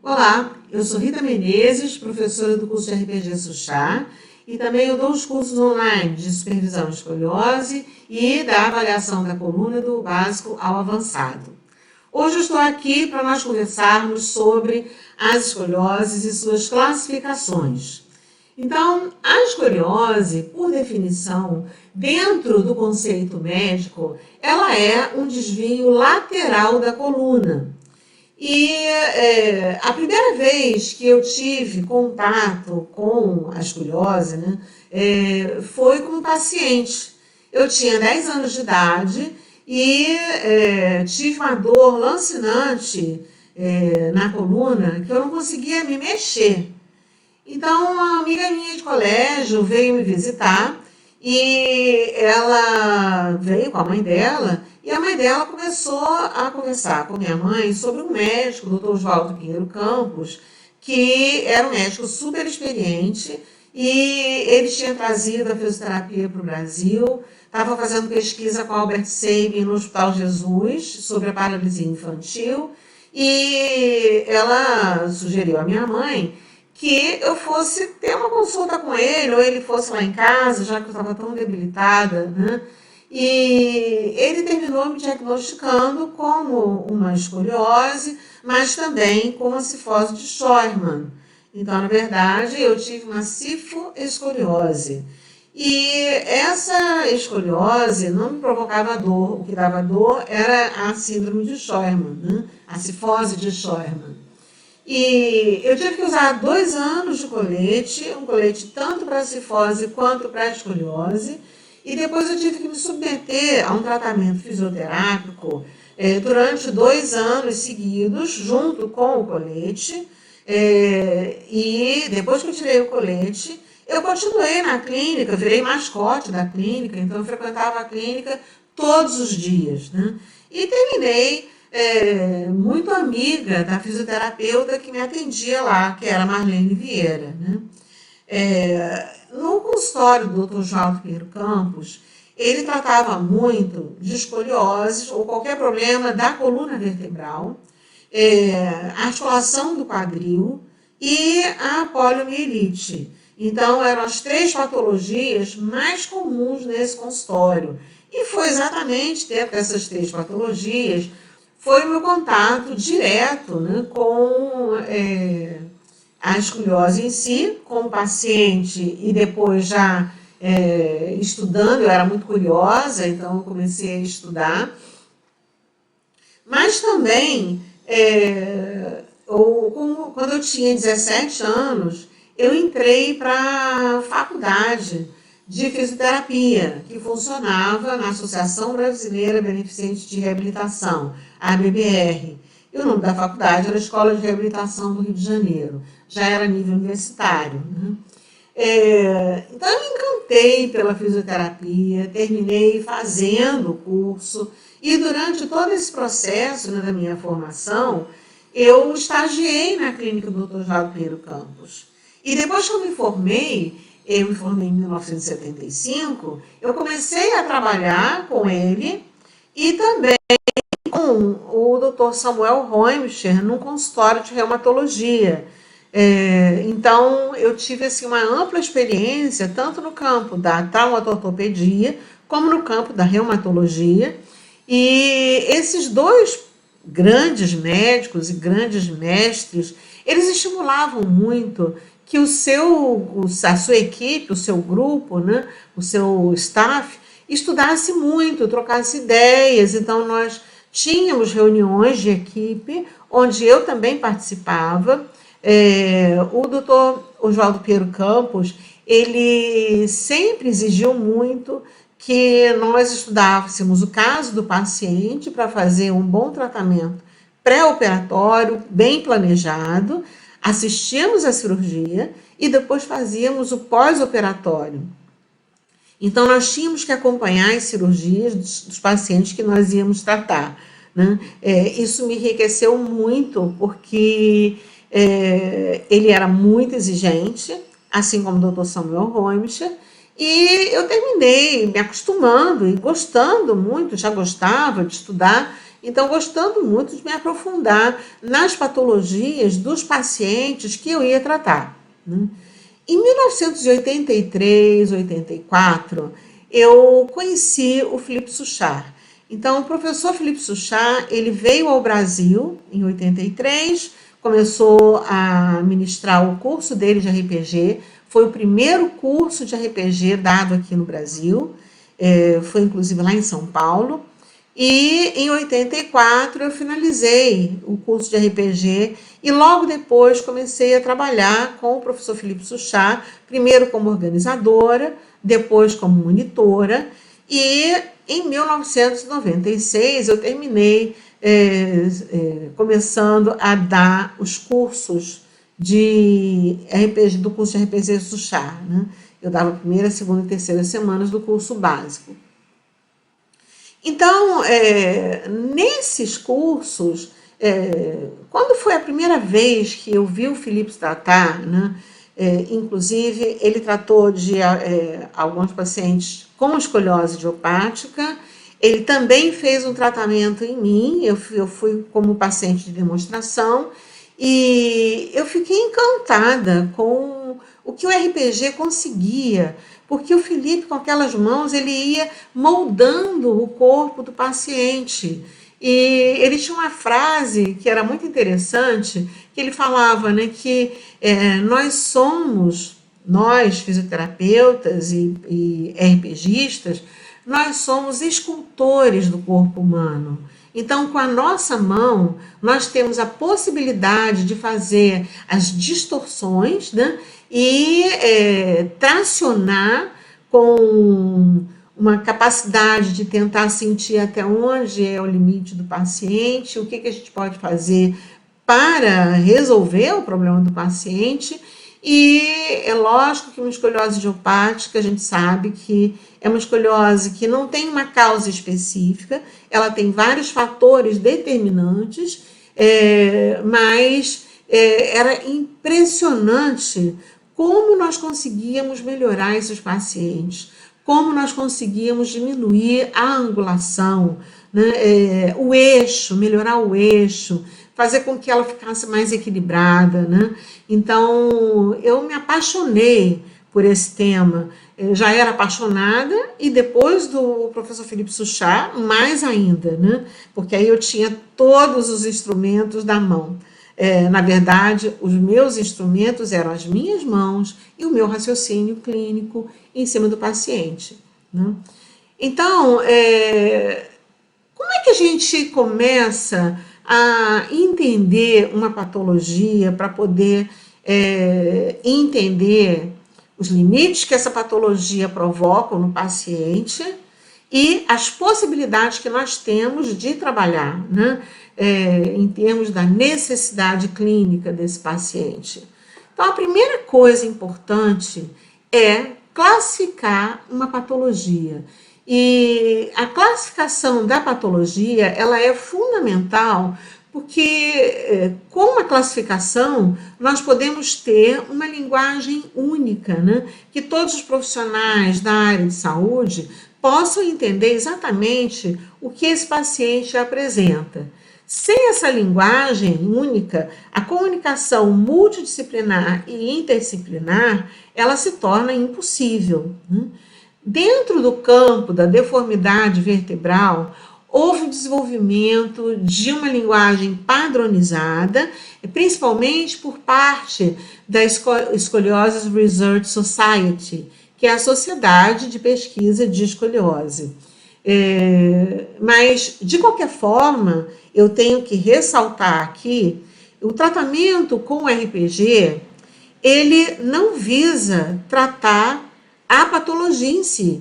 Olá, eu sou Rita Menezes, professora do curso de RPG Suchá, e também eu dou os cursos online de supervisão em escoliose e da avaliação da coluna do básico ao avançado. Hoje eu estou aqui para nós conversarmos sobre as escolioses e suas classificações. Então, a escoliose, por definição, dentro do conceito médico, ela é um desvio lateral da coluna. E a primeira vez que eu tive contato com a escoliose, né, foi com um paciente. Eu tinha 10 anos de idade e tive uma dor lancinante na coluna que eu não conseguia me mexer. Então, uma amiga minha de colégio veio me visitar e ela veio com a mãe dela e a mãe dela começou a conversar com minha mãe sobre um médico, o Dr. Oswaldo Pinheiro Campos, que era um médico super experiente e ele tinha trazido a fisioterapia para o Brasil, estava fazendo pesquisa com Albert Sabin no Hospital Jesus sobre a paralisia infantil e ela sugeriu à minha mãe que eu fosse ter uma consulta com ele, ou ele fosse lá em casa, já que eu estava tão debilitada, né? E ele terminou me diagnosticando como uma escoliose, mas também com uma cifose de Scheuermann. Então, na verdade, eu tive uma cifoescoliose. E essa escoliose não me provocava dor, o que dava dor era a síndrome de Scheuermann, né? A cifose de Scheuermann. E eu tive que usar 2 anos de colete, um colete tanto para a cifose quanto para a escoliose, e depois eu tive que me submeter a um tratamento fisioterápico durante 2 anos seguidos, junto com o colete, e depois que eu tirei o colete, eu continuei na clínica, virei mascote da clínica, então eu frequentava a clínica todos os dias, né? E terminei muito amiga da fisioterapeuta que me atendia lá, que era Marlene Vieira, né? No consultório do Dr. Oswaldo Pinheiro Campos, ele tratava muito de escolioses ou qualquer problema da coluna vertebral, articulação do quadril e a poliomielite. Então, eram as 3 patologias mais comuns nesse consultório. E foi exatamente dentro dessas 3 patologias foi o meu contato direto, né, com a escoliose em si, como paciente e depois já estudando. Eu era muito curiosa, então eu comecei a estudar. Mas também, quando eu tinha 17 anos, eu entrei para a faculdade de fisioterapia, que funcionava na Associação Brasileira Beneficente de Reabilitação, a ABBR. E o nome da faculdade era Escola de Reabilitação do Rio de Janeiro. Já era nível universitário, né? Então eu me encantei pela fisioterapia, terminei fazendo o curso e durante todo esse processo, né, da minha formação, eu estagiei na clínica do Dr. Oswaldo Pinheiro Campos. E depois que eu me formei em 1975, eu comecei a trabalhar com ele e também com o Dr. Samuel Roemscher num consultório de reumatologia. Então, eu tive assim, uma ampla experiência, tanto no campo da traumatortopedia, como no campo da reumatologia. E esses 2 grandes médicos e grandes mestres, eles estimulavam muito que a sua equipe, o seu grupo, né, o seu staff, estudasse muito, trocasse ideias. Então, nós tínhamos reuniões de equipe, onde eu também participava. O doutor Oswaldo Pinheiro Campos, ele sempre exigiu muito que nós estudássemos o caso do paciente para fazer um bom tratamento pré-operatório, bem planejado, assistíamos à cirurgia e depois fazíamos o pós-operatório. Então, nós tínhamos que acompanhar as cirurgias dos pacientes que nós íamos tratar, né? Isso me enriqueceu muito, porque ele era muito exigente, assim como o Dr. Samuel Roemscher, e eu terminei me acostumando e gostando muito, já gostava de estudar, Então, gostando muito de me aprofundar nas patologias dos pacientes que eu ia tratar, né? Em 1983, 84, eu conheci o Philippe Souchard. Então, o professor Philippe Souchard, ele veio ao Brasil em 83, começou a ministrar o curso dele de RPG, foi o primeiro curso de RPG dado aqui no Brasil, foi inclusive lá em São Paulo, e em 84 eu finalizei o curso de RPG e logo depois comecei a trabalhar com o professor Philippe Souchard, primeiro como organizadora, depois como monitora, e em 1996 eu terminei começando a dar os cursos de RPG, do curso de RPG Souchard, né? Eu dava a primeira, segunda e terceira semanas do curso básico. Então, nesses cursos, quando foi a primeira vez que eu vi o Philippe tratar, né, inclusive ele tratou de alguns pacientes com escoliose idiopática, ele também fez um tratamento em mim, eu fui como paciente de demonstração, e eu fiquei encantada com o que o RPG conseguia, porque o Philippe, com aquelas mãos, ele ia moldando o corpo do paciente. E ele tinha uma frase que era muito interessante, que ele falava, né, que nós fisioterapeutas e RPGistas, nós somos escultores do corpo humano. Então, com a nossa mão, nós temos a possibilidade de fazer as distorções, né, e tracionar com uma capacidade de tentar sentir até onde é o limite do paciente, o que a gente pode fazer para resolver o problema do paciente. E é lógico que uma escoliose idiopática, a gente sabe que é uma escoliose que não tem uma causa específica, ela tem vários fatores determinantes, mas era impressionante como nós conseguíamos melhorar esses pacientes, como nós conseguíamos diminuir a angulação, né, o eixo, melhorar o eixo, fazer com que ela ficasse mais equilibrada, né? Então, eu me apaixonei por esse tema. Eu já era apaixonada e depois do professor Philippe Souchard, mais ainda, né? Porque aí eu tinha todos os instrumentos da mão. Na verdade, os meus instrumentos eram as minhas mãos e o meu raciocínio clínico em cima do paciente, né? Então, como é que a gente começa a entender uma patologia para poder entender os limites que essa patologia provoca no paciente e as possibilidades que nós temos de trabalhar, né, em termos da necessidade clínica desse paciente? Então, a primeira coisa importante é classificar uma patologia. E a classificação da patologia, ela é fundamental porque com a classificação nós podemos ter uma linguagem única, né? Que todos os profissionais da área de saúde possam entender exatamente o que esse paciente apresenta. Sem essa linguagem única, a comunicação multidisciplinar e interdisciplinar, ela se torna impossível, né? Dentro do campo da deformidade vertebral, houve o desenvolvimento de uma linguagem padronizada, principalmente por parte da Scoliosis Research Society, que é a Sociedade de Pesquisa de Escoliose. Mas, de qualquer forma, eu tenho que ressaltar aqui, o tratamento com o RPG, ele não visa tratar a patologia em si.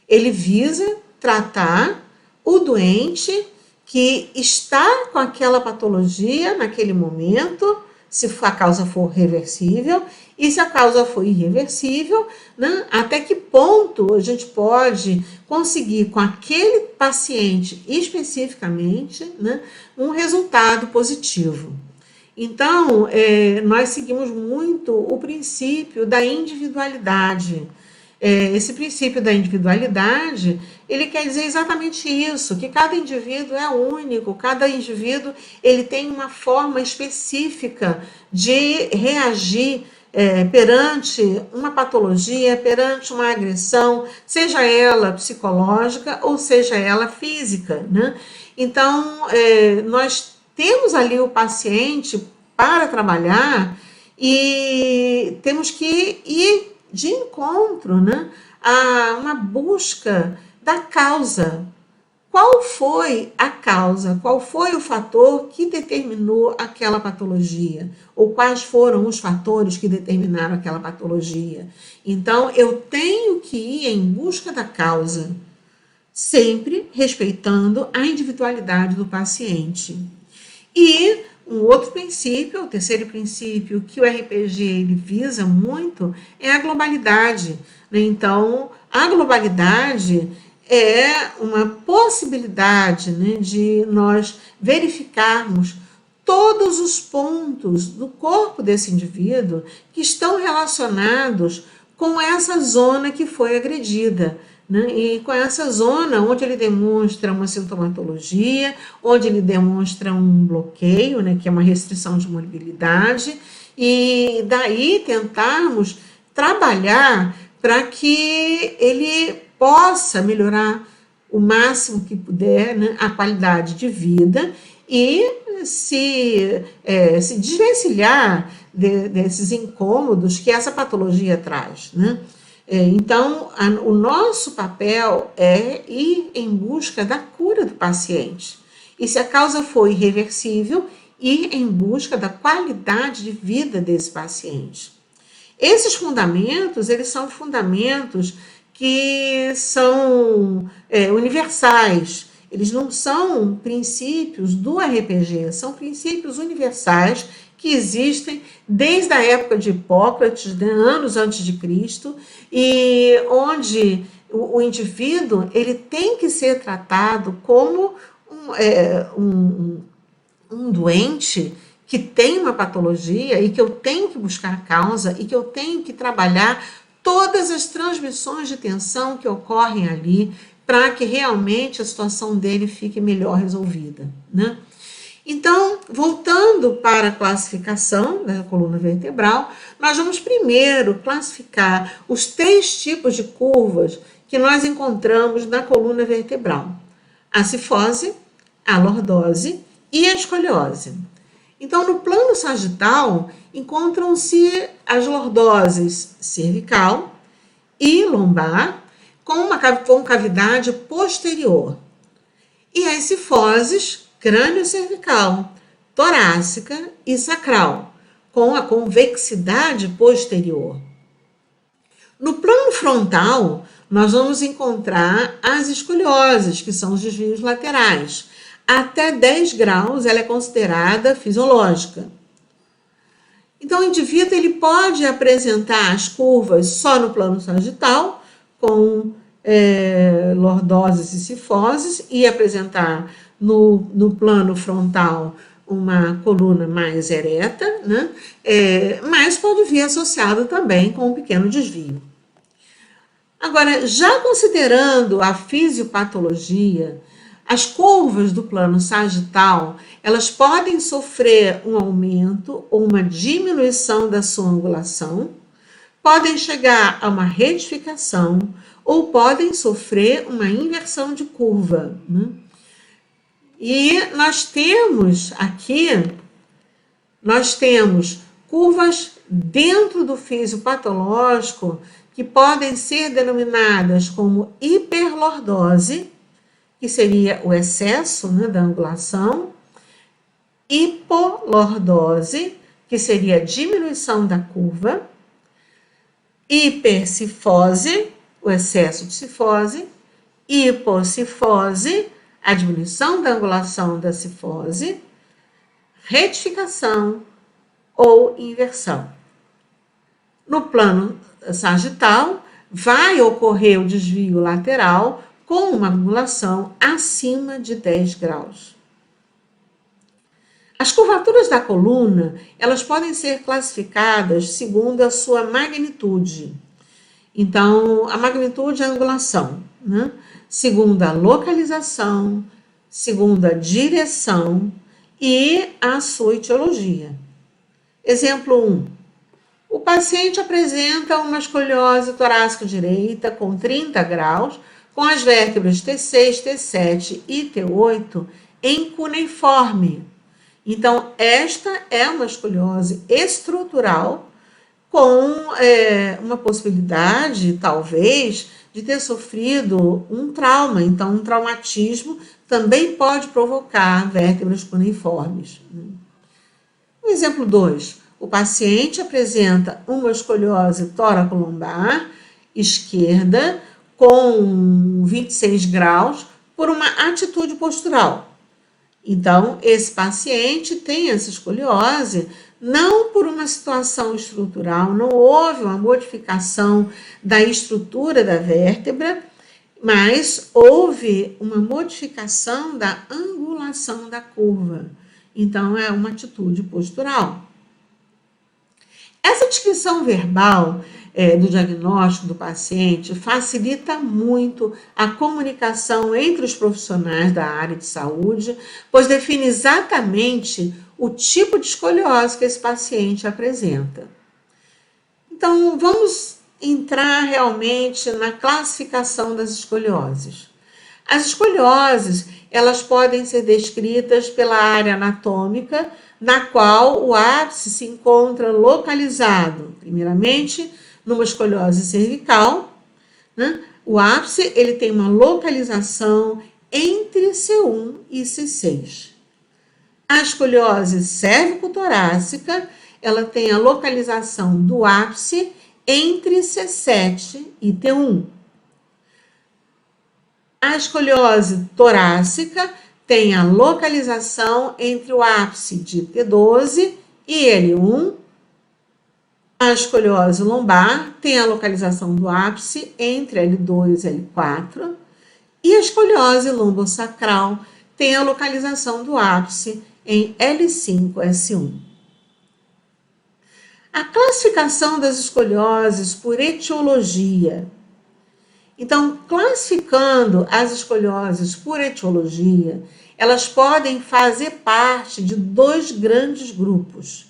Ele visa tratar o doente que está com aquela patologia naquele momento, se a causa for reversível, e se a causa for irreversível, né, até que ponto a gente pode conseguir com aquele paciente especificamente, né, um resultado positivo. Então, nós seguimos muito o princípio da individualidade. Esse princípio da individualidade, ele quer dizer exatamente isso, que cada indivíduo é único, cada indivíduo ele tem uma forma específica de reagir perante uma patologia, perante uma agressão, seja ela psicológica ou seja ela física, né? Então, nós temos ali o paciente para trabalhar e temos que ir de encontro, né, a uma busca da causa. Qual foi a causa? Qual foi o fator que determinou aquela patologia? Ou quais foram os fatores que determinaram aquela patologia? Então, eu tenho que ir em busca da causa, sempre respeitando a individualidade do paciente. E um outro princípio, o terceiro princípio que o RPG ele visa muito é a globalidade, né? Então, a globalidade é uma possibilidade, né, de nós verificarmos todos os pontos do corpo desse indivíduo que estão relacionados com essa zona que foi agredida, né? E com essa zona onde ele demonstra uma sintomatologia, onde ele demonstra um bloqueio, né, que é uma restrição de mobilidade, e daí tentarmos trabalhar para que ele possa melhorar o máximo que puder, né, a qualidade de vida e se desvencilhar desses incômodos que essa patologia traz, né? Então, o nosso papel é ir em busca da cura do paciente. E se a causa for irreversível, ir em busca da qualidade de vida desse paciente. Esses fundamentos, eles são fundamentos que são universais. Eles não são princípios do RPG, são princípios universais que existem desde a época de Hipócrates, né, anos antes de Cristo, e onde o indivíduo ele tem que ser tratado como um doente que tem uma patologia e que eu tenho que buscar a causa e que eu tenho que trabalhar todas as transmissões de tensão que ocorrem ali para que realmente a situação dele fique melhor resolvida, né? Então, voltando para a classificação da coluna vertebral, nós vamos primeiro classificar os 3 tipos de curvas que nós encontramos na coluna vertebral: a cifose, a lordose e a escoliose. Então, no plano sagital, encontram-se as lordoses cervical e lombar, com cavidade posterior, e as cifoses crânio cervical, torácica e sacral, com a convexidade posterior. No plano frontal, nós vamos encontrar as escolioses, que são os desvios laterais. Até 10 graus ela é considerada fisiológica. Então, o indivíduo ele pode apresentar as curvas só no plano sagital, com lordoses e cifoses, e apresentar no plano frontal uma coluna mais ereta, né? Mas pode vir associado também com um pequeno desvio. Agora, já considerando a fisiopatologia, as curvas do plano sagital, elas podem sofrer um aumento ou uma diminuição da sua angulação, podem chegar a uma retificação ou podem sofrer uma inversão de curva, né? E nós temos curvas dentro do fisiopatológico que podem ser denominadas como hiperlordose, que seria o excesso, né, da angulação, hipolordose, que seria a diminuição da curva, hipercifose, o excesso de cifose, hipocifose, a diminuição da angulação da cifose, retificação ou inversão. No plano sagital, vai ocorrer o desvio lateral com uma angulação acima de 10 graus. As curvaturas da coluna, elas podem ser classificadas segundo a sua magnitude. Então, a magnitude é a angulação, né? Segundo, a localização. Segundo, a direção e a sua etiologia. Exemplo 1. O paciente apresenta uma escoliose torácica direita com 30 graus, com as vértebras T6, T7 e T8 em cuneiforme. Então, esta é uma escoliose estrutural com uma possibilidade, talvez, de ter sofrido um trauma. Então, um traumatismo também pode provocar vértebras cuneiformes. O exemplo 2. O paciente apresenta uma escoliose tóraco-lombar esquerda com 26 graus por uma atitude postural. Então, esse paciente tem essa escoliose não por uma situação estrutural, não houve uma modificação da estrutura da vértebra, mas houve uma modificação da angulação da curva. Então, é uma atitude postural. Essa descrição verbal do diagnóstico do paciente facilita muito a comunicação entre os profissionais da área de saúde, pois define exatamente o tipo de escoliose que esse paciente apresenta. Então, vamos entrar realmente na classificação das escolioses. As escolioses, elas podem ser descritas pela área anatômica, na qual o ápice se encontra localizado, primeiramente, numa escoliose cervical, né? O ápice ele tem uma localização entre C1 e C6. A escoliose cérvico-torácica, ela tem a localização do ápice entre C7 e T1. A escoliose torácica tem a localização entre o ápice de T12 e L1. A escoliose lombar tem a localização do ápice entre L2 e L4. E a escoliose lombosacral tem a localização do ápice em L5, S1. A classificação das escolioses por etiologia. Então, classificando as escolioses por etiologia, elas podem fazer parte de dois grandes grupos.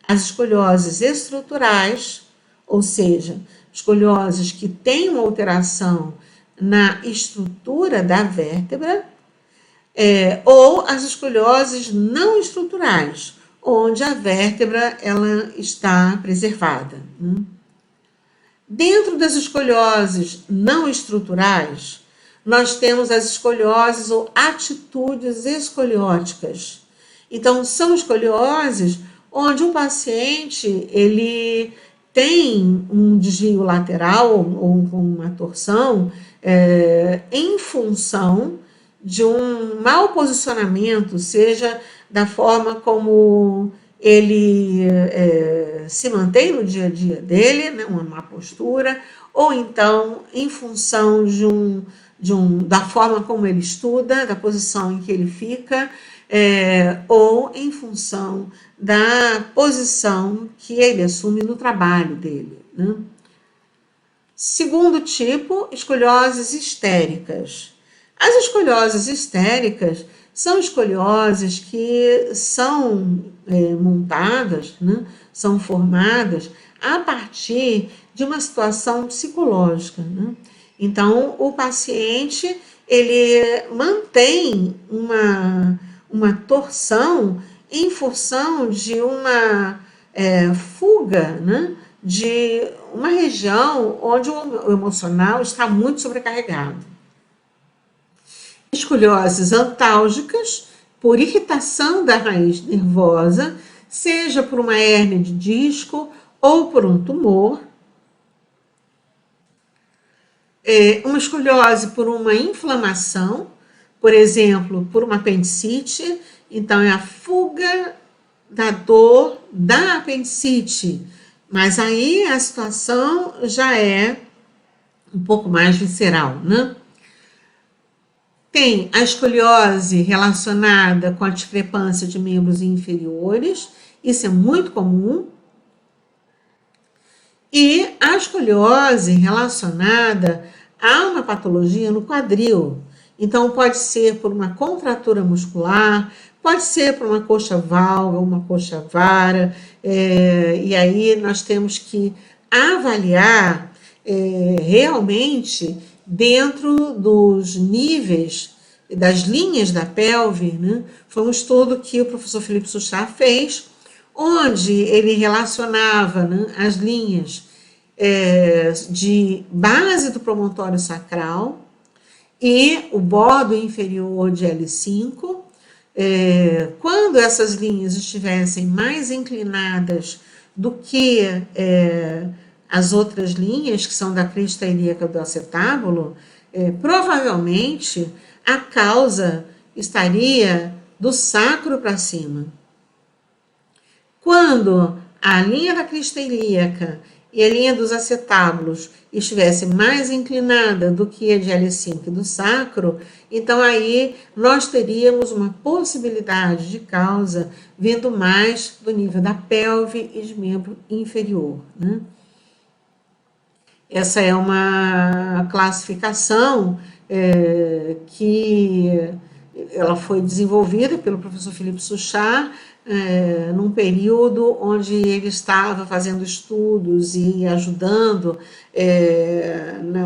As escolioses estruturais, ou seja, escolioses que têm uma alteração na estrutura da vértebra, ou as escolioses não estruturais, onde a vértebra ela está preservada. Dentro das escolioses não estruturais, nós temos as escolioses ou atitudes escolióticas. Então, são escolioses onde o paciente ele tem um desvio lateral ou uma torção em função de um mau posicionamento, seja da forma como ele se mantém no dia a dia dele, né, uma má postura, ou então em função da forma como ele estuda, da posição em que ele fica, ou em função da posição que ele assume no trabalho dele. Né? Segundo tipo, escolioses histéricas. As escolioses histéricas são escolioses que são montadas, né, são formadas a partir de uma situação psicológica. Né? Então, o paciente ele mantém uma torção em função de uma fuga, né, de uma região onde o emocional está muito sobrecarregado. Escolioses antálgicas, por irritação da raiz nervosa, seja por uma hérnia de disco ou por um tumor. Uma escoliose por uma inflamação, por exemplo, por uma apendicite. Então, é a fuga da dor da apendicite. Mas aí a situação já é um pouco mais visceral, né? Tem a escoliose relacionada com a discrepância de membros inferiores, isso é muito comum. e a escoliose relacionada a uma patologia no quadril. Então, pode ser por uma contratura muscular, pode ser por uma coxa valga, uma coxa vara, e aí nós temos que avaliar realmente dentro dos níveis, das linhas da pelve, né? Foi um estudo que o professor Felipe Suchard fez, onde ele relacionava, né, as linhas de base do promontório sacral e o bordo inferior de L5. Quando essas linhas estivessem mais inclinadas do que as outras linhas, que são da crista ilíaca do acetábulo, provavelmente a causa estaria do sacro para cima. Quando a linha da crista ilíaca e a linha dos acetábulos estivesse mais inclinada do que a de L5 e do sacro, então aí nós teríamos uma possibilidade de causa vindo mais do nível da pelve e de membro inferior, né? Essa é uma classificação que ela foi desenvolvida pelo professor Felipe Suchard, num período onde ele estava fazendo estudos e ajudando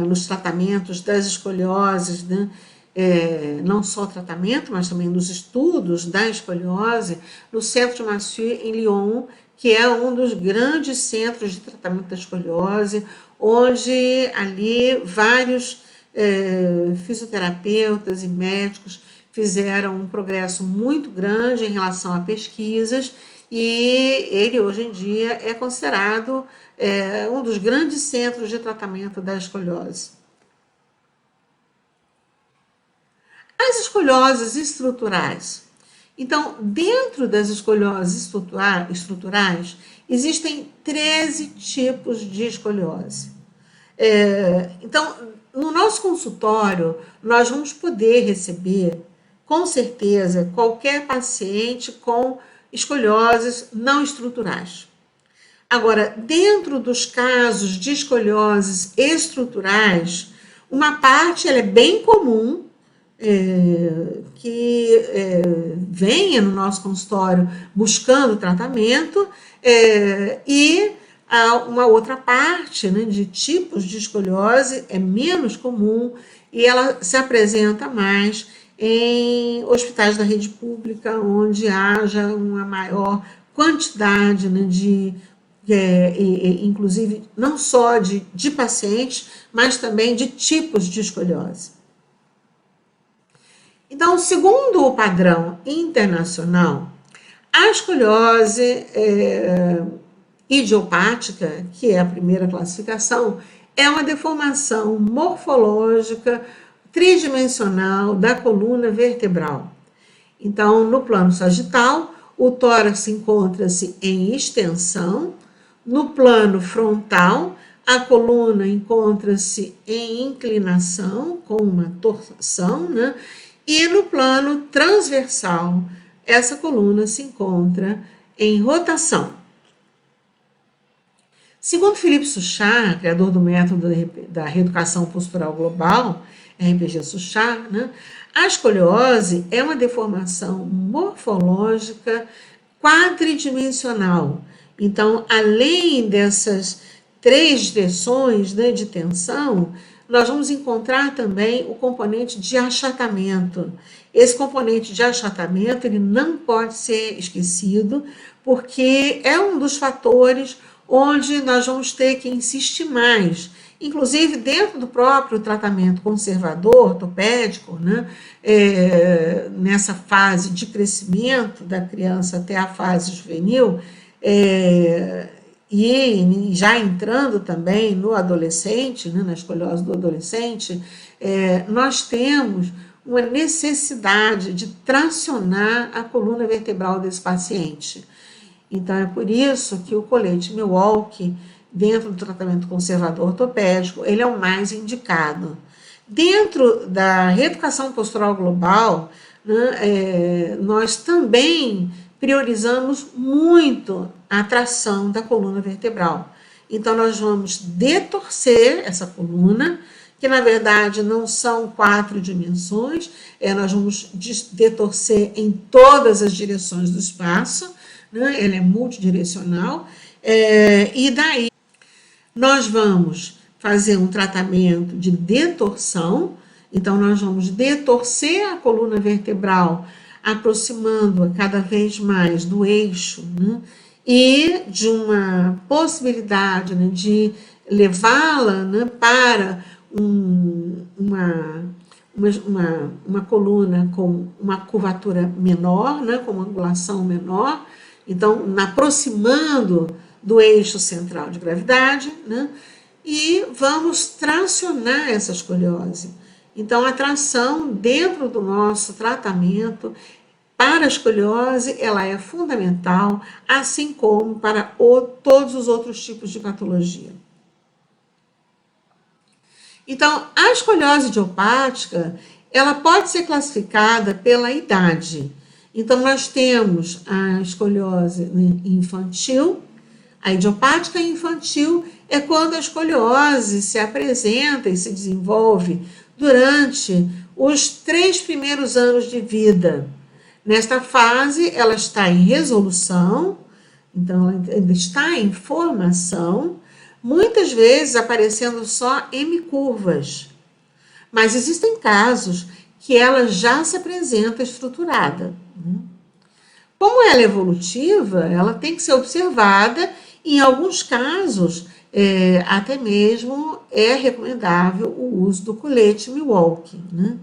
nos tratamentos das escolioses, né? Não só o tratamento, mas também nos estudos da escoliose, no Centro de Massieu, em Lyon, que é um dos grandes centros de tratamento da escoliose, onde ali vários fisioterapeutas e médicos fizeram um progresso muito grande em relação a pesquisas, e ele hoje em dia é considerado um dos grandes centros de tratamento da escoliose. As escolioses estruturais. Então, dentro das escolioses estruturais, existem 13 tipos de escoliose. Então, no nosso consultório, nós vamos poder receber, com certeza, qualquer paciente com escolioses não estruturais. Agora, dentro dos casos de escolioses estruturais, uma parte ela é bem comum, que venha no nosso consultório buscando tratamento, e uma outra parte, né, de tipos de escoliose é menos comum e ela se apresenta mais em hospitais da rede pública, onde haja uma maior quantidade, né, inclusive não só de pacientes, mas também de tipos de escoliose. Então, segundo o padrão internacional, a escoliose idiopática, que é a primeira classificação, é uma deformação morfológica tridimensional da coluna vertebral. Então, no plano sagital, o tórax encontra-se em extensão, no plano frontal, a coluna encontra-se em inclinação, com uma torção, né? E no plano transversal, essa coluna se encontra em rotação. Segundo Felipe Suchard, criador do método da reeducação postural global, RPG Suchard, né, a escoliose é uma deformação morfológica quadridimensional. Então, além dessas 3 direções, né, de tensão, nós vamos encontrar também o componente de achatamento. Esse componente de achatamento ele não pode ser esquecido, porque é um dos fatores onde nós vamos ter que insistir mais, inclusive dentro do próprio tratamento conservador, ortopédico, né, nessa fase de crescimento da criança até a fase juvenil, e já entrando também no adolescente, né, na escoliose do adolescente, nós temos uma necessidade de tracionar a coluna vertebral desse paciente. Então, é por isso que o colete Milwaukee, dentro do tratamento conservador ortopédico, ele é o mais indicado. Dentro da reeducação postural global, né, nós também priorizamos muito a tração da coluna vertebral. Então, nós vamos detorcer essa coluna, que na verdade não são 4 dimensões, nós vamos detorcer em todas as direções do espaço, né? Ela é multidirecional, e daí nós vamos fazer um tratamento de detorção. Então, nós vamos detorcer a coluna vertebral, aproximando-a cada vez mais do eixo, né? E de uma possibilidade, né, de levá-la, né, para uma coluna com uma curvatura menor, né, com uma angulação menor, então, aproximando do eixo central de gravidade, né, e vamos tracionar essa escoliose. Então, a tração dentro do nosso tratamento para a escoliose, ela é fundamental, assim como para todos os outros tipos de patologia. Então, a escoliose idiopática, ela pode ser classificada pela idade. Então, nós temos a escoliose infantil. A idiopática infantil é quando a escoliose se apresenta e se desenvolve durante os 3 primeiros anos de vida. Nesta fase, ela está em resolução, então ela ainda está em formação, muitas vezes aparecendo só hemicurvas. Mas existem casos que ela já se apresenta estruturada. Como ela é evolutiva, ela tem que ser observada, e em alguns casos, até mesmo é recomendável o uso do colete Milwaukee, né?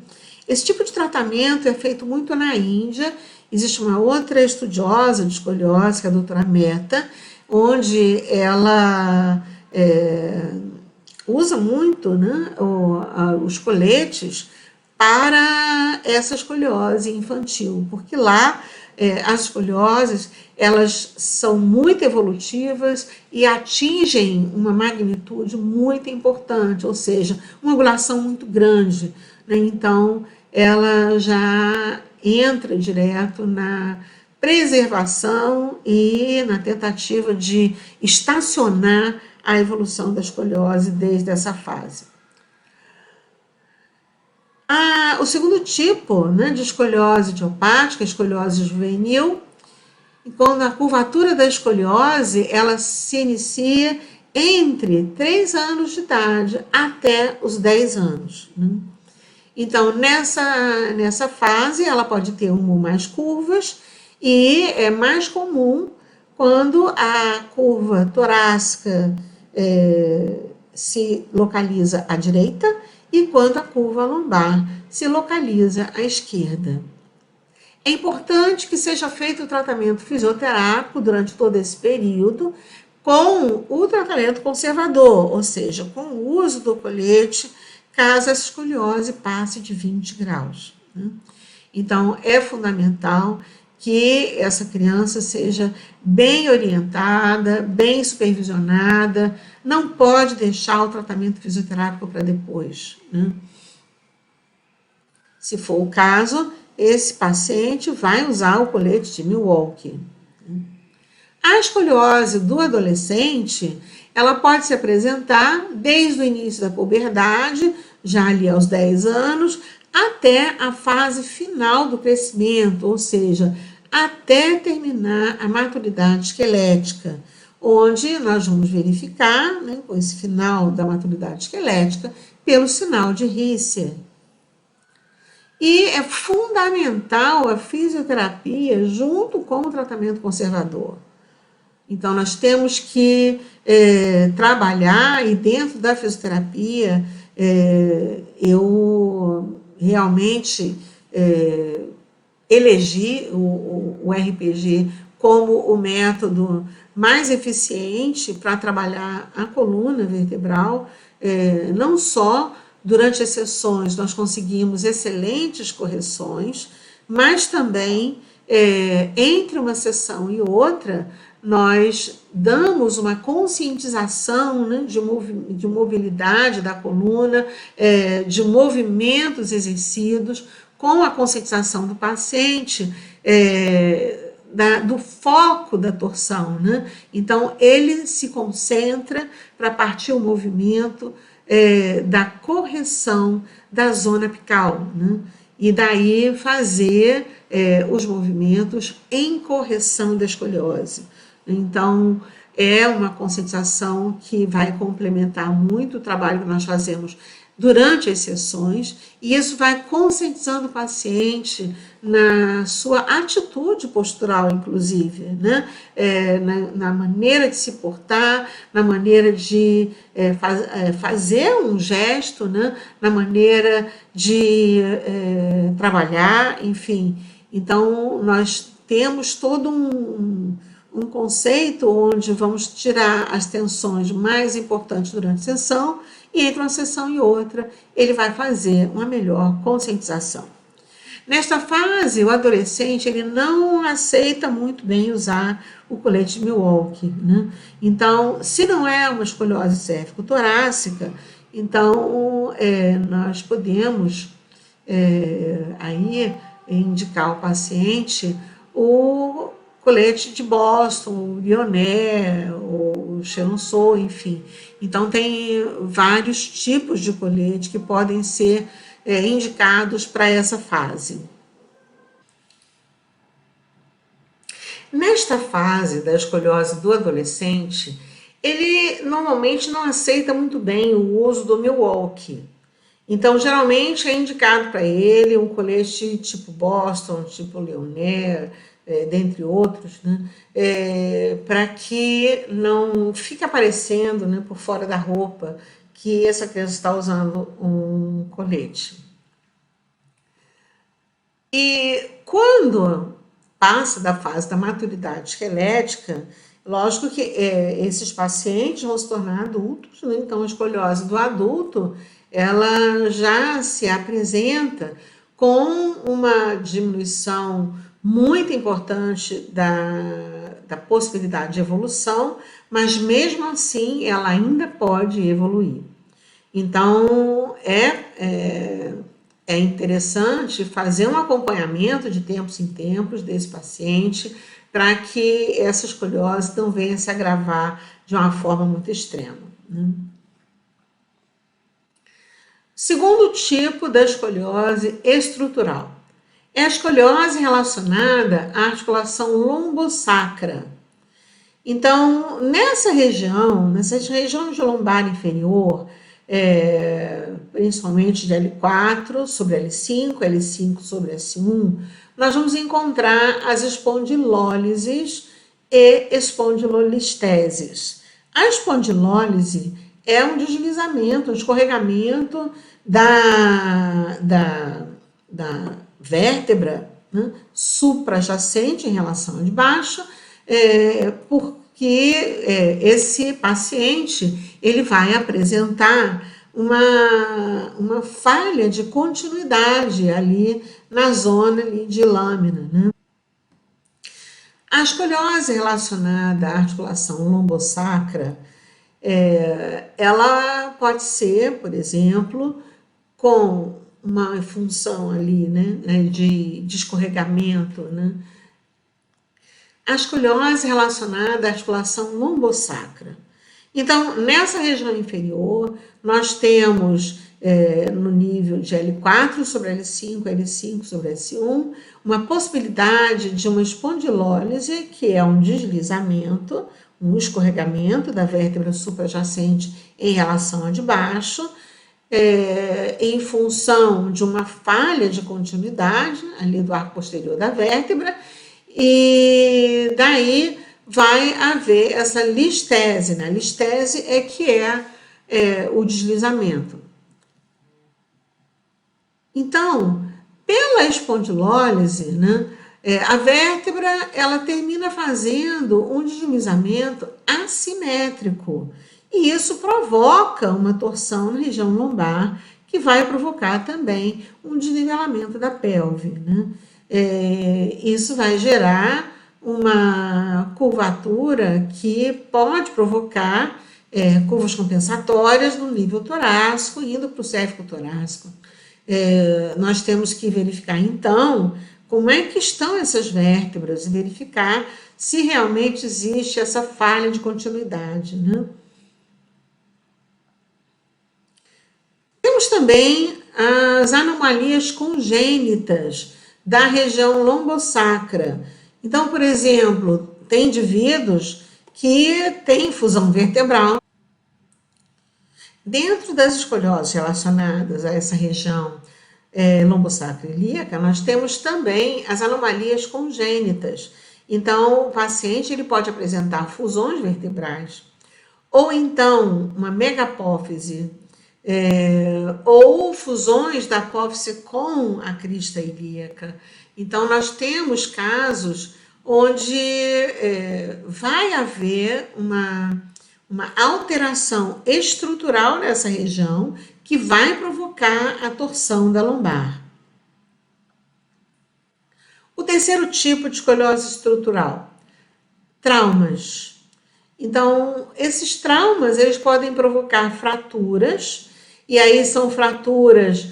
Esse tipo de tratamento é feito muito na Índia. Existe uma outra estudiosa de escoliose, que é a doutora Mehta, onde ela usa muito, né, os coletes para essa escoliose infantil, porque lá as escolioses, elas são muito evolutivas e atingem uma magnitude muito importante, ou seja, uma angulação muito grande, né? Então, ela já entra direto na preservação e na tentativa de estacionar a evolução da escoliose desde essa fase. O segundo tipo, né, de escoliose idiopática, a escoliose juvenil, quando a curvatura da escoliose, ela se inicia entre 3 anos de idade até os 10 anos, né? Então, nessa fase, ela pode ter uma ou mais curvas, e é mais comum quando a curva torácica se localiza à direita e quando a curva lombar se localiza à esquerda. É importante que seja feito o tratamento fisioterápico durante todo esse período, com o tratamento conservador, ou seja, com o uso do colete, caso essa escoliose passe de 20 graus. Né? Então, é fundamental que essa criança seja bem orientada, bem supervisionada, não pode deixar o tratamento fisioterápico para depois, né? Se for o caso, esse paciente vai usar o colete de Milwaukee. A escoliose do adolescente, ela pode se apresentar desde o início da puberdade, já ali aos 10 anos, até a fase final do crescimento, ou seja, até terminar a maturidade esquelética, onde nós vamos verificar, né, com esse final da maturidade esquelética, pelo sinal de Richter. E é fundamental a fisioterapia junto com o tratamento conservador. Então, nós temos que trabalhar, e dentro da fisioterapia, eu realmente elegi o RPG como o método mais eficiente para trabalhar a coluna vertebral, não só durante as sessões nós conseguimos excelentes correções, mas também entre uma sessão e outra nós damos uma conscientização, né, de mobilidade da coluna, de movimentos exercidos, com a conscientização do paciente do foco da torção, né? Então, ele se concentra para partir o movimento da correção da zona apical, né? E daí fazer os movimentos em correção da escoliose. Então, é uma conscientização que vai complementar muito o trabalho que nós fazemos durante as sessões, e isso vai conscientizando o paciente na sua atitude postural, inclusive, né? Na maneira de se portar, na maneira de fazer um gesto, né? Na maneira de trabalhar, enfim. Então, nós temos todo um conceito onde vamos tirar as tensões mais importantes durante a sessão, e entre uma sessão e outra, ele vai fazer uma melhor conscientização. Nesta fase, o adolescente ele não aceita muito bem usar o colete de Milwaukee, né? Então, se não é uma escoliose cérvico-torácica, então nós podemos aí indicar ao paciente o colete de Boston, o Lyonnais, o Chenonceau, enfim. Então, tem vários tipos de colete que podem ser indicados para essa fase. Nesta fase da escoliose do adolescente, ele normalmente não aceita muito bem o uso do Milwaukee. Então, geralmente é indicado para ele um colete tipo Boston, tipo Lyonnais, dentre outros, né? Para que não fique aparecendo, né, por fora da roupa que essa criança está usando um colete. E quando passa da fase da maturidade esquelética, lógico que esses pacientes vão se tornar adultos, né? Então a escoliose do adulto, ela já se apresenta com uma diminuição muito importante da possibilidade de evolução, mas mesmo assim ela ainda pode evoluir. Então é interessante fazer um acompanhamento de tempos em tempos desse paciente para que essa escoliose não venha se agravar de uma forma muito extrema, né? Segundo tipo da escoliose estrutural é a escoliose relacionada à articulação lombosacra. Então, nessa região de lombar inferior, principalmente de L4 sobre L5, L5 sobre S1, nós vamos encontrar as espondilólises e espondilolisteses. A espondilólise é um deslizamento, um escorregamento da vértebra, né, suprajacente em relação à de baixo, porque esse paciente ele vai apresentar uma falha de continuidade ali na zona ali de lâmina, né? A escoliose relacionada à articulação lombosacra, ela pode ser, por exemplo, com uma função ali, né, de escorregamento, né? A escoliose relacionada à articulação lombosacra. Então, nessa região inferior, nós temos no nível de L4 sobre L5, L5 sobre S1, uma possibilidade de uma espondilólise, que é um deslizamento, um escorregamento da vértebra suprajacente em relação à de baixo, em função de uma falha de continuidade ali do arco posterior da vértebra, e daí vai haver essa listese, né? A listese é o deslizamento. Então, pela espondilólise, né, a vértebra ela termina fazendo um deslizamento assimétrico, e isso provoca uma torção na região lombar, que vai provocar também um desnivelamento da pelve, né? Isso vai gerar uma curvatura que pode provocar curvas compensatórias no nível torácico, indo para o cérvico torácico. Nós temos que verificar, então, como é que estão essas vértebras e verificar se realmente existe essa falha de continuidade, né? Temos também as anomalias congênitas da região lombosacra. Então, por exemplo, tem indivíduos que têm fusão vertebral. Dentro das escolioses relacionadas a essa região lombosacra ilíaca, nós temos também as anomalias congênitas. Então, o paciente ele pode apresentar fusões vertebrais, ou então uma megapófise, ou fusões da apófise com a crista ilíaca. Então, nós temos casos onde vai haver uma alteração estrutural nessa região que vai provocar a torção da lombar. O terceiro tipo de escoliose estrutural, traumas. Então, esses traumas, eles podem provocar fraturas, e aí são fraturas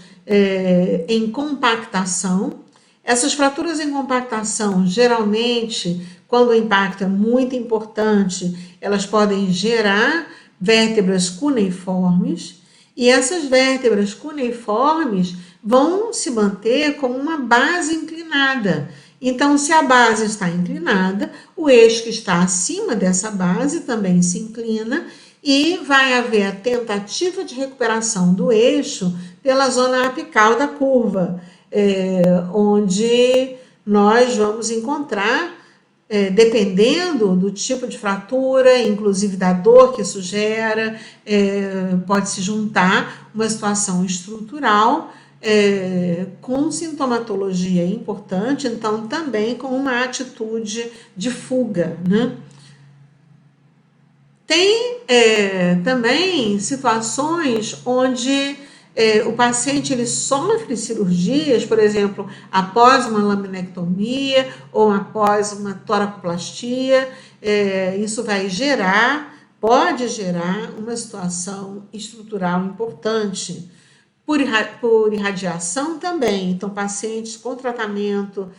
em compactação. Essas fraturas em compactação, geralmente, quando o impacto é muito importante, elas podem gerar vértebras cuneiformes, e essas vértebras cuneiformes vão se manter como uma base inclinada. Então, se a base está inclinada, o eixo que está acima dessa base também se inclina e vai haver a tentativa de recuperação do eixo pela zona apical da curva, onde nós vamos encontrar, dependendo do tipo de fratura, inclusive da dor que isso gera, pode se juntar uma situação estrutural com sintomatologia importante, então também com uma atitude de fuga, né? Tem também situações onde o paciente ele sofre cirurgias, por exemplo, após uma laminectomia ou após uma toracoplastia, isso pode gerar uma situação estrutural importante. Por irradiação também, então pacientes com tratamento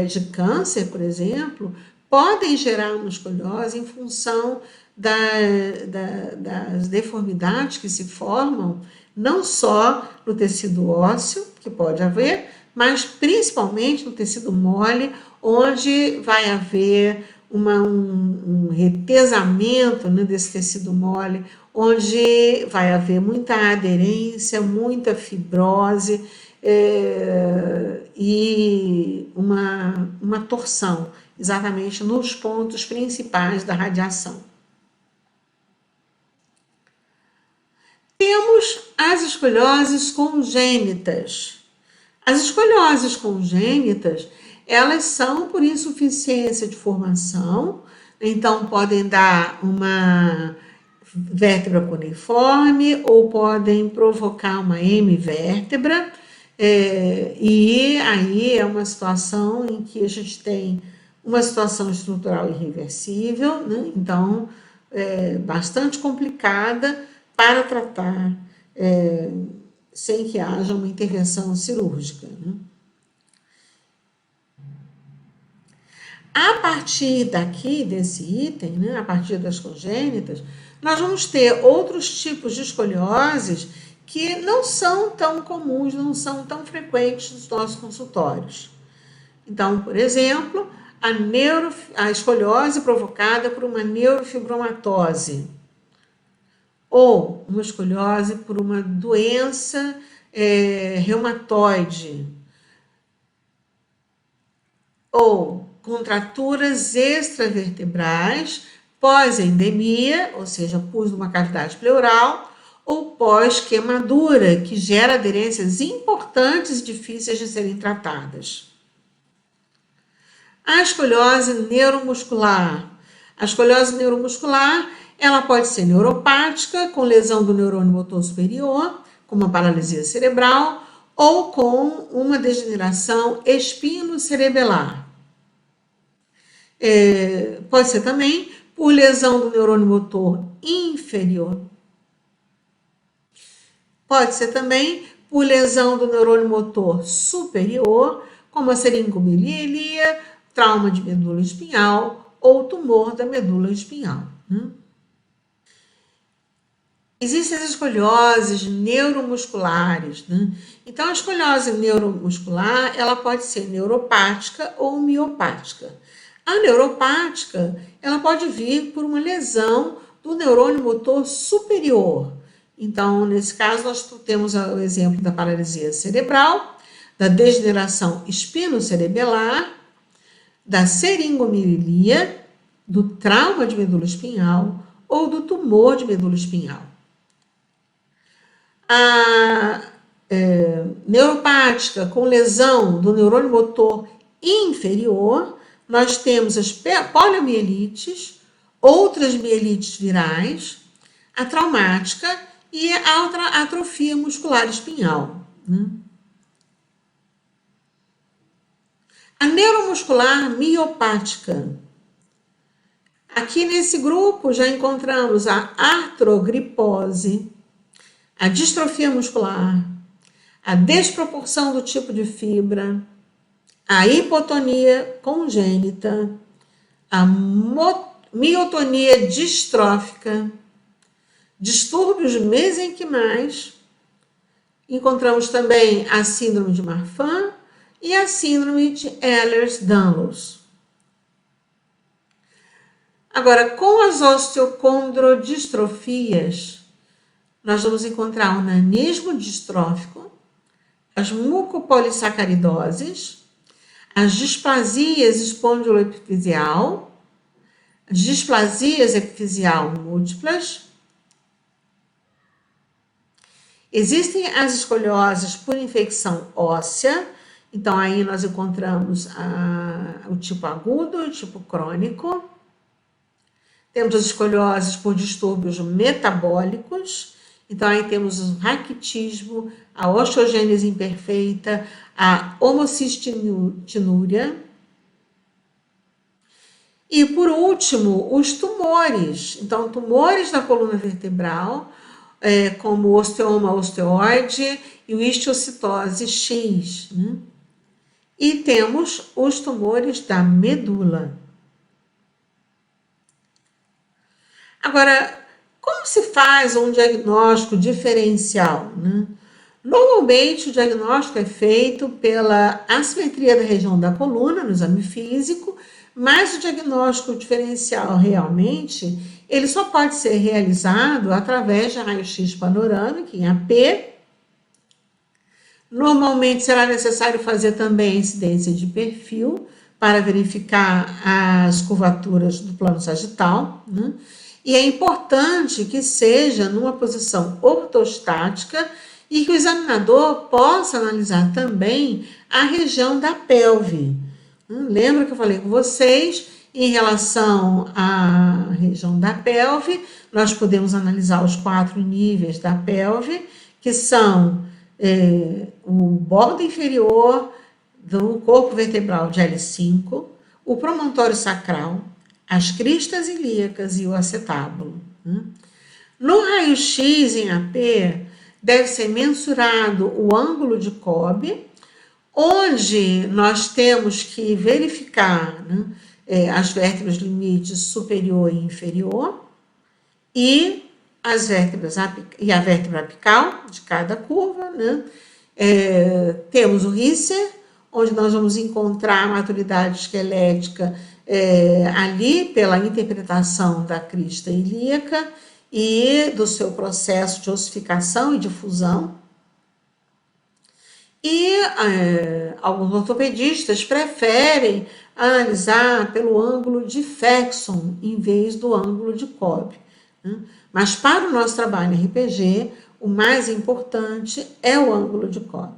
de câncer, por exemplo, podem gerar uma escoliose em função das deformidades que se formam, não só no tecido ósseo, que pode haver, mas principalmente no tecido mole, onde vai haver um retesamento, né, desse tecido mole, onde vai haver muita aderência, muita fibrose e uma torção, exatamente nos pontos principais da radiação. Temos as escolioses congênitas. As escolioses congênitas, elas são por insuficiência de formação, então podem dar uma vértebra cuneiforme ou podem provocar uma hemivértebra, e aí é uma situação em que a gente tem uma situação estrutural irreversível, né? Então bastante complicada para tratar sem que haja uma intervenção cirúrgica, né? A partir daqui, desse item, né, a partir das congênitas, nós vamos ter outros tipos de escolioses que não são tão comuns, não são tão frequentes nos nossos consultórios. Então, por exemplo, a escoliose provocada por uma neurofibromatose, ou uma escoliose por uma doença reumatoide, ou contraturas extravertebrais pós-endemia, ou seja, pus numa cavidade pleural, ou pós-queimadura, que gera aderências importantes e difíceis de serem tratadas. A escoliose neuromuscular. A escoliose neuromuscular, ela pode ser neuropática, com lesão do neurônio motor superior, com uma paralisia cerebral, ou com uma degeneração espinocerebelar. Pode ser também por lesão do neurônio motor inferior. Pode ser também por lesão do neurônio motor superior, com como a seringomielilia, trauma de medula espinhal ou tumor da medula espinhal. Existem as escolioses neuromusculares. Então, a escoliose neuromuscular, ela pode ser neuropática ou miopática. A neuropática, ela pode vir por uma lesão do neurônio motor superior. Então, nesse caso, nós temos o exemplo da paralisia cerebral, da degeneração espinocerebelar, da seringomielilia, do trauma de medula espinhal ou do tumor de medula espinhal. A neuropática com lesão do neurônio motor inferior, nós temos as poliomielites, outras mielites virais, a traumática e a atrofia muscular espinhal. A neuromuscular miopática. Aqui nesse grupo já encontramos a artrogripose, a distrofia muscular, a desproporção do tipo de fibra, a hipotonia congênita, a miotonia distrófica, distúrbios mesenquimais. Encontramos também a síndrome de Marfan e a síndrome de Ehlers-Danlos. Agora, com as osteocondrodistrofias, nós vamos encontrar o nanismo distrófico, as mucopolissacaridoses, as displasias espondiloepifisial, as displasias epifisial múltiplas. Existem as escolioses por infecção óssea, então aí nós encontramos o tipo agudo e o tipo crônico. Temos as escolioses por distúrbios metabólicos, então aí temos o raquitismo, a osteogênese imperfeita, a homocistinúria. E por último, os tumores. Então, tumores da coluna vertebral, como o osteoma osteoide e o histiocytose X. E temos os tumores da medula. Agora, como se faz um diagnóstico diferencial? Normalmente, o diagnóstico é feito pela assimetria da região da coluna, no exame físico, mas o diagnóstico diferencial realmente, ele só pode ser realizado através de raio-x panorâmico, em AP. Normalmente, será necessário fazer também a incidência de perfil para verificar as curvaturas do plano sagital, E é importante que seja numa posição ortostática e que o examinador possa analisar também a região da pelve. Lembra que eu falei com vocês, em relação à região da pelve, nós podemos analisar os 4 níveis da pelve, que são o bordo inferior do corpo vertebral de L5, o promontório sacral, as cristas ilíacas e o acetábulo. No raio-x em AP, deve ser mensurado o ângulo de Cobb, onde nós temos que verificar as vértebras limites superior e inferior e as vértebras e a vértebra apical de cada curva. Temos o Risser, onde nós vamos encontrar a maturidade esquelética ali pela interpretação da crista ilíaca e do seu processo de ossificação e de fusão. E alguns ortopedistas preferem analisar pelo ângulo de Faxon em vez do ângulo de Cobb. Mas para o nosso trabalho em RPG, o mais importante é o ângulo de Cobb.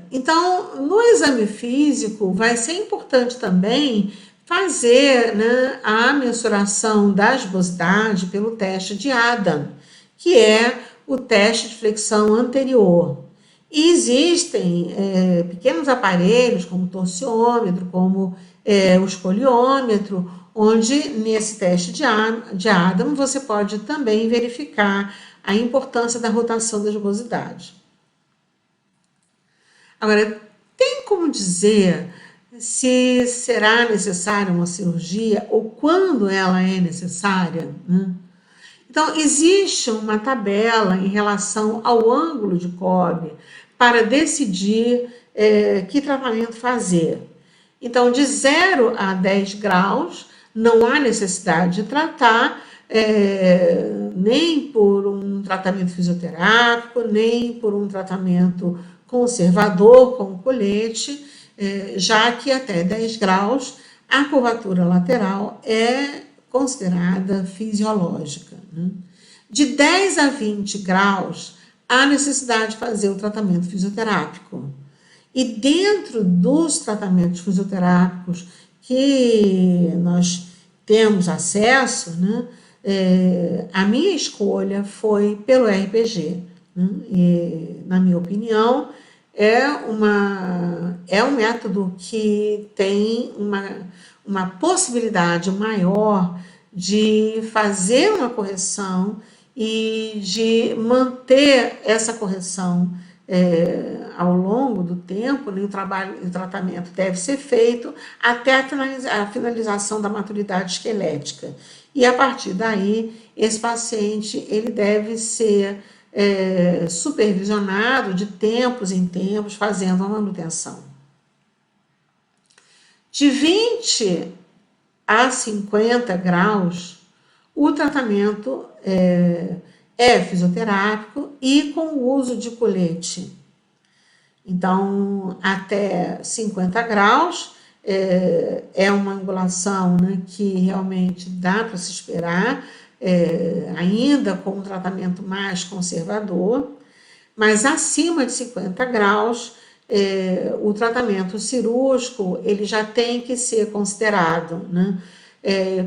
Então, no exame físico, vai ser importante também fazer a mensuração da esbosidade pelo teste de Adam, que é o teste de flexão anterior. E existem pequenos aparelhos, como o torciômetro, como o escoliômetro, onde nesse teste de Adam você pode também verificar a importância da rotação da esbosidade. Agora, tem como dizer se será necessária uma cirurgia ou quando ela é necessária, né? Então, existe uma tabela em relação ao ângulo de Cobb para decidir que tratamento fazer. Então, de 0 a 10 graus, não há necessidade de tratar, nem por um tratamento fisioterápico, nem por um tratamento conservador, como colete, já que até 10 graus a curvatura lateral é considerada fisiológica, né? De 10 a 20 graus, há necessidade de fazer o tratamento fisioterápico. E dentro dos tratamentos fisioterápicos que nós temos acesso, né, a minha escolha foi pelo RPG. Né, e, na minha opinião, é um método que tem uma possibilidade maior de fazer uma correção e de manter essa correção ao longo do tempo, né, o tratamento deve ser feito até a finalização da maturidade esquelética. E a partir daí, esse paciente ele deve ser supervisionado de tempos em tempos, fazendo a manutenção. De 20 a 50 graus, o tratamento é fisioterápico e com o uso de colete. Então, até 50 graus é uma angulação, né, que realmente dá para se esperar, ainda com um tratamento mais conservador, mas acima de 50 graus, o tratamento cirúrgico ele já tem que ser considerado, né?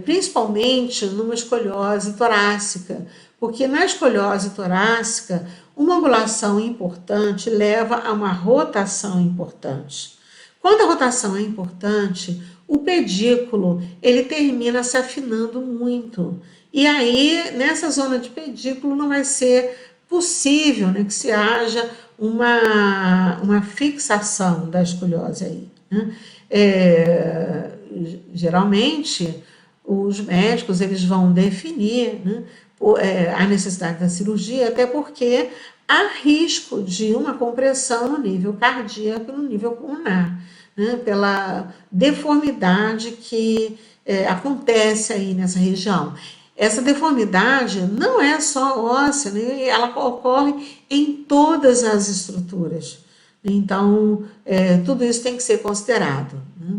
Principalmente numa escoliose torácica, porque na escoliose torácica, uma angulação importante leva a uma rotação importante. Quando a rotação é importante, o pedículo ele termina se afinando muito. E aí, nessa zona de pedículo, não vai ser possível, né, que se haja uma fixação da escoliose aí, né? Geralmente, os médicos eles vão definir, né, a necessidade da cirurgia, até porque há risco de uma compressão no nível cardíaco e no nível pulmonar, né, pela deformidade que acontece aí nessa região. Essa deformidade não é só óssea, né, ela ocorre em todas as estruturas. Então, tudo isso tem que ser considerado, né?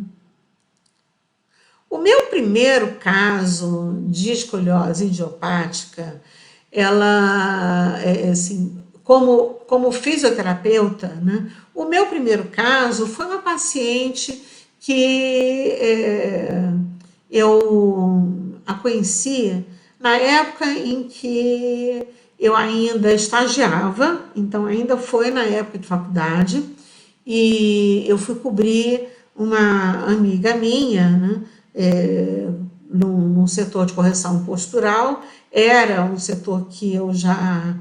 O meu primeiro caso de escoliose idiopática, ela, assim, como fisioterapeuta, né, o meu primeiro caso foi uma paciente que eu a conheci na época em que eu ainda estagiava, então ainda foi na época de faculdade, e eu fui cobrir uma amiga minha, né, num setor de correção postural. Era um setor que eu já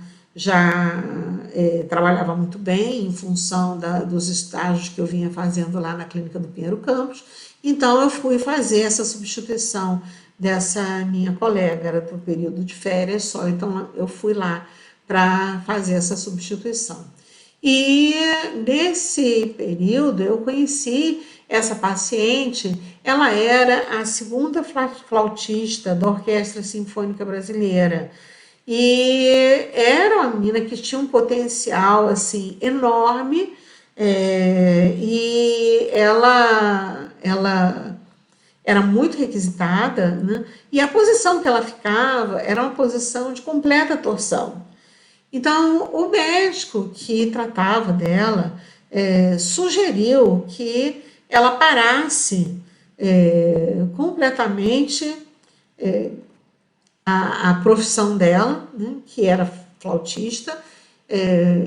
trabalhava muito bem em função dos estágios que eu vinha fazendo lá na clínica do Pinheiro Campos. Então eu fui fazer essa substituição dessa minha colega, era para o período de férias só, então eu fui lá para fazer essa substituição. E nesse período eu conheci essa paciente, ela era a segunda flautista da Orquestra Sinfônica Brasileira. E era uma menina que tinha um potencial assim enorme, e ela era muito requisitada, né? E a posição que ela ficava era uma posição de completa torção. Então, o médico que tratava dela sugeriu que ela parasse completamente a profissão dela, né, que era flautista,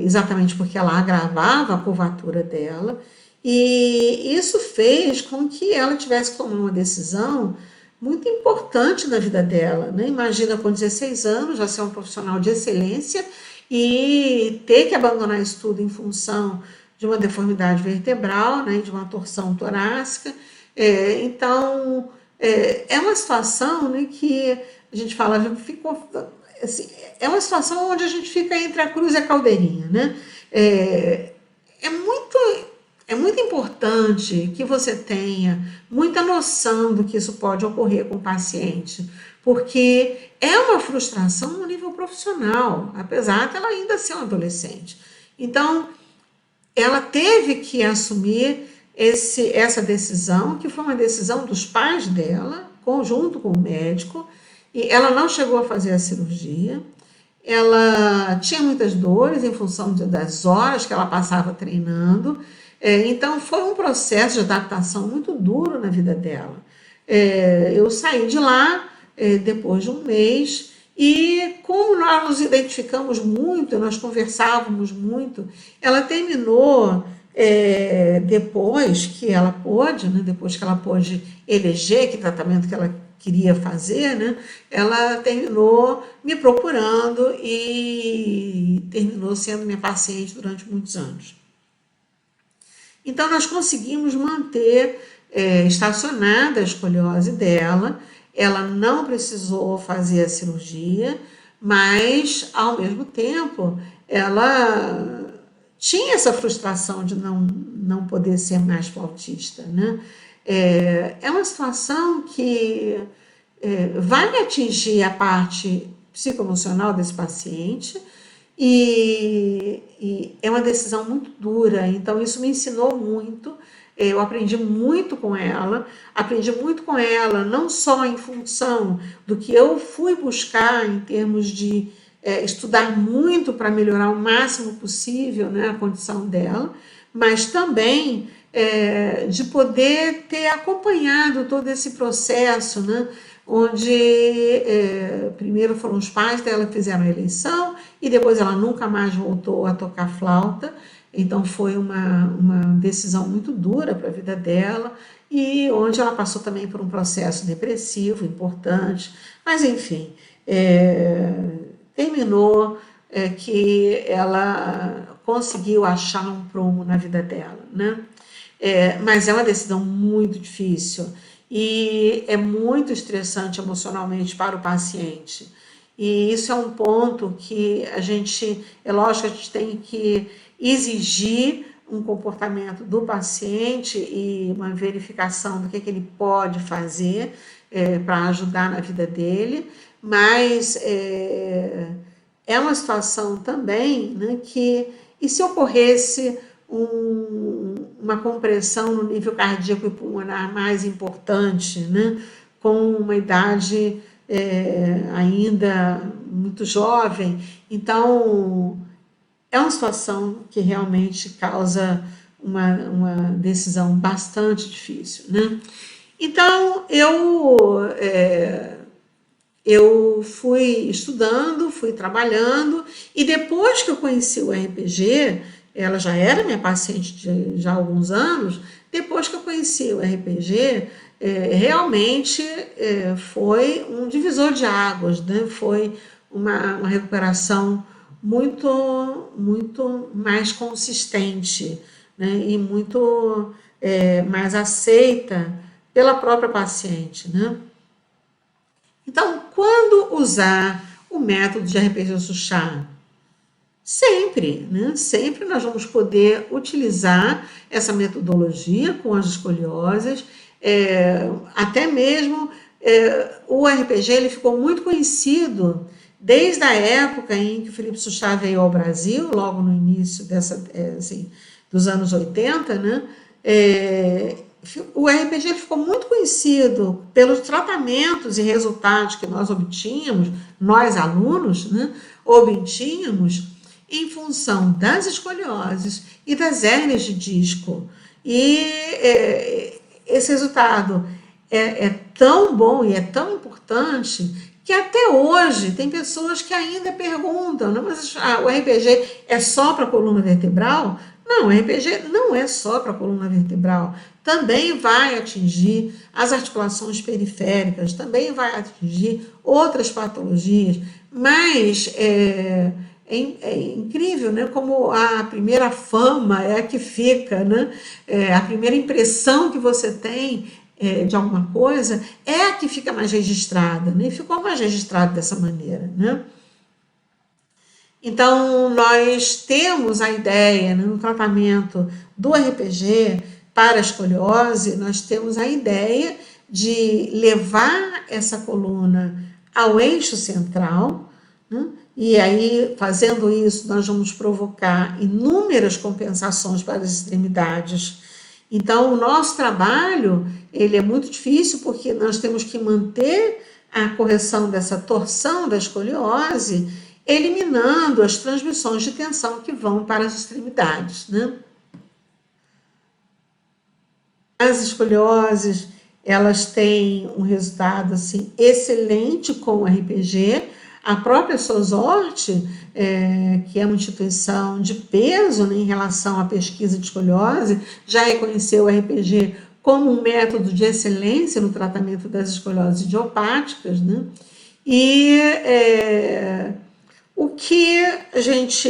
exatamente porque ela agravava a curvatura dela, e isso fez com que ela tivesse que tomar uma decisão muito importante na vida dela, né? Imagina, com 16 anos, já ser um profissional de excelência e ter que abandonar isso tudo em função de uma deformidade vertebral, né, de uma torção torácica. Então, é uma situação, né, que a gente fala, ficou, assim, é uma situação onde a gente fica entre a cruz e a caldeirinha, né? É muito importante que você tenha muita noção do que isso pode ocorrer com o paciente, porque é uma frustração no nível profissional, apesar de ela ainda ser uma adolescente. Então, ela teve que assumir essa decisão, que foi uma decisão dos pais dela, conjunto com o médico, e ela não chegou a fazer a cirurgia. Ela tinha muitas dores em função das horas que ela passava treinando, então foi um processo de adaptação muito duro na vida dela. Eu saí de lá depois de um mês, e como nós nos identificamos muito, nós conversávamos muito, ela terminou depois que ela pôde, né, depois que ela pôde eleger que tratamento que ela queria fazer, né, ela terminou me procurando e terminou sendo minha paciente durante muitos anos. Então, nós conseguimos manter estacionada a escoliose dela, ela não precisou fazer a cirurgia, mas, ao mesmo tempo, ela tinha essa frustração de não poder ser mais flautista, né? É uma situação que vai atingir a parte psicoemocional desse paciente e é uma decisão muito dura, então isso me ensinou muito. Eu aprendi muito com ela não só em função do que eu fui buscar em termos de estudar muito para melhorar o máximo possível, né, a condição dela, mas também de poder ter acompanhado todo esse processo, né, onde primeiro foram os pais dela que fizeram a eleição e depois ela nunca mais voltou a tocar flauta. Então foi uma decisão muito dura para a vida dela e onde ela passou também por um processo depressivo importante, mas enfim, terminou que ela conseguiu achar um prumo na vida dela, né? Mas é uma decisão muito difícil e é muito estressante emocionalmente para o paciente. E isso é um ponto que é lógico que a gente tem que exigir um comportamento do paciente e uma verificação do que ele pode fazer para ajudar na vida dele, mas é uma situação também, né, que, e se ocorresse uma compressão no nível cardíaco e pulmonar mais importante, né, com uma idade ainda muito jovem, então é uma situação que realmente causa uma decisão bastante difícil, né? Então, eu fui estudando, fui trabalhando, e depois que eu conheci o RPG, ela já era minha paciente já há alguns anos, depois que eu conheci o RPG, realmente foi um divisor de águas, né? Foi uma recuperação muito, muito mais consistente, né? E muito mais aceita pela própria paciente, né? Então, quando usar o método de RPG-Suchard? Sempre, né? Sempre nós vamos poder utilizar essa metodologia com as escolioses, até mesmo o RPG ele ficou muito conhecido desde a época em que o Felipe Suchard veio ao Brasil, logo no início dos anos 80, né? O RPG ficou muito conhecido pelos tratamentos e resultados que nós obtínhamos, nós alunos, né, obtínhamos em função das escolioses e das hérnias de disco. E esse resultado é tão bom e é tão importante que até hoje tem pessoas que ainda perguntam, não, mas o RPG é só para a coluna vertebral? Não, o RPG não é só para a coluna vertebral, também vai atingir as articulações periféricas, também vai atingir outras patologias, mas é incrível, né? Como a primeira fama é a que fica, né? A primeira impressão que você tem de alguma coisa é a que fica mais registrada, né? E ficou mais registrado dessa maneira, né? Então, nós temos a ideia, né, no tratamento do RPG para a escoliose, nós temos a ideia de levar essa coluna ao eixo central, né? E aí, fazendo isso, nós vamos provocar inúmeras compensações para as extremidades. Então, o nosso trabalho, ele é muito difícil, porque nós temos que manter a correção dessa torção da escoliose, eliminando as transmissões de tensão que vão para as extremidades, né? As escolioses, elas têm um resultado assim, excelente com o RPG. A própria SOSORT, que é uma instituição de peso, né, em relação à pesquisa de escoliose, já reconheceu o RPG como um método de excelência no tratamento das escolioses idiopáticas, né? E o que a gente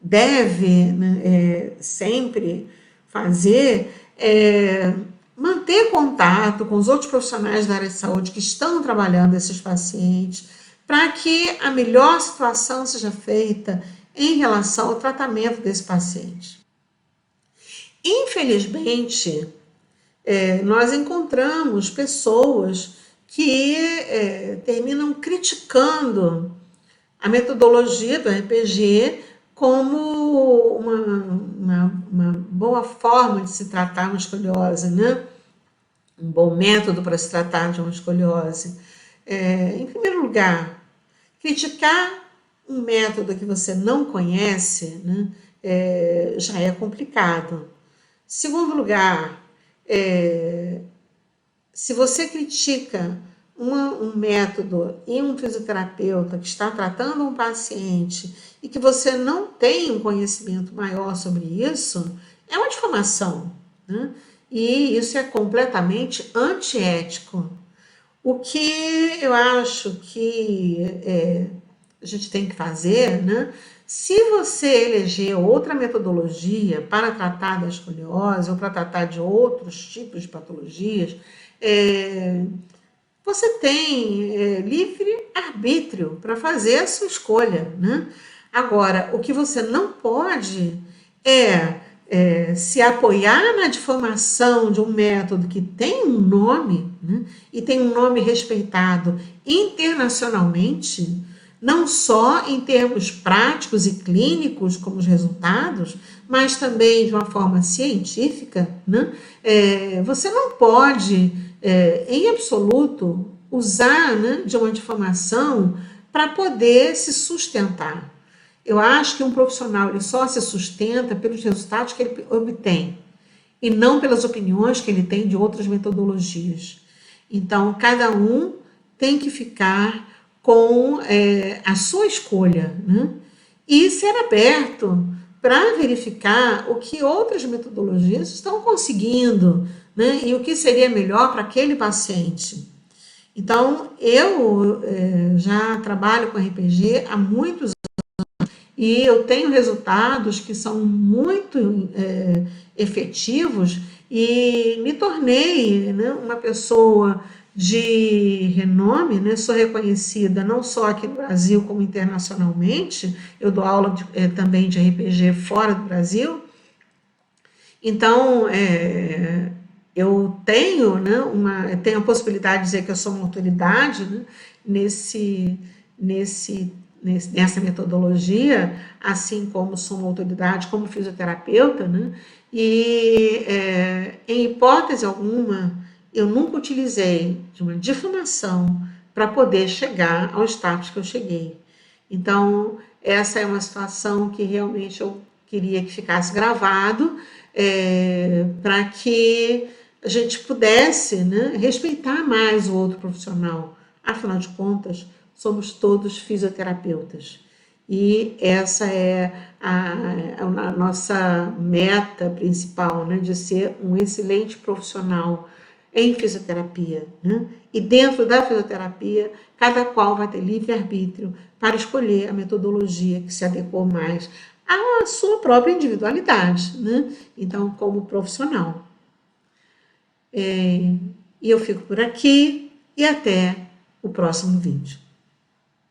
deve, né, sempre fazer é manter contato com os outros profissionais da área de saúde que estão trabalhando esses pacientes, para que a melhor situação seja feita em relação ao tratamento desse paciente. Infelizmente, nós encontramos pessoas que terminam criticando a metodologia do RPG como uma boa forma de se tratar uma escoliose, né? Um bom método para se tratar de uma escoliose. Em primeiro lugar, criticar um método que você não conhece, né, já é complicado. Segundo lugar, se você critica um método e um fisioterapeuta que está tratando um paciente e que você não tem um conhecimento maior sobre isso, é uma difamação, né? E isso é completamente antiético. O que eu acho que a gente tem que fazer, né? Se você eleger outra metodologia para tratar da escoliose ou para tratar de outros tipos de patologias, você tem livre arbítrio para fazer a sua escolha, né? Agora, o que você não pode se apoiar na difamação de um método que tem um nome, né? E tem um nome respeitado internacionalmente, não só em termos práticos e clínicos, como os resultados, mas também de uma forma científica, né? Você não pode, em absoluto, usar, né, de uma difamação para poder se sustentar. Eu acho que um profissional ele só se sustenta pelos resultados que ele obtém e não pelas opiniões que ele tem de outras metodologias. Então, cada um tem que ficar com a sua escolha, né? E ser aberto para verificar o que outras metodologias estão conseguindo, né? E o que seria melhor para aquele paciente. Então, eu já trabalho com RPG há muitos anos e eu tenho resultados que são muito efetivos e me tornei, né, uma pessoa de renome, né? Sou reconhecida não só aqui no Brasil como internacionalmente. Eu dou aula também de RPG fora do Brasil. Então, eu tenho, né, tenho a possibilidade de dizer que eu sou uma autoridade, né, nessa metodologia, assim como sou uma autoridade como fisioterapeuta, né, e em hipótese alguma eu nunca utilizei de uma difamação para poder chegar ao status que eu cheguei. Então, essa é uma situação que realmente eu queria que ficasse gravado, para que a gente pudesse, né, respeitar mais o outro profissional. Afinal de contas, somos todos fisioterapeutas. E essa é a nossa meta principal, né, de ser um excelente profissional em fisioterapia, né? E dentro da fisioterapia, cada qual vai ter livre-arbítrio para escolher a metodologia que se adequou mais à sua própria individualidade, né? Então, como profissional. E eu fico por aqui e até o próximo vídeo.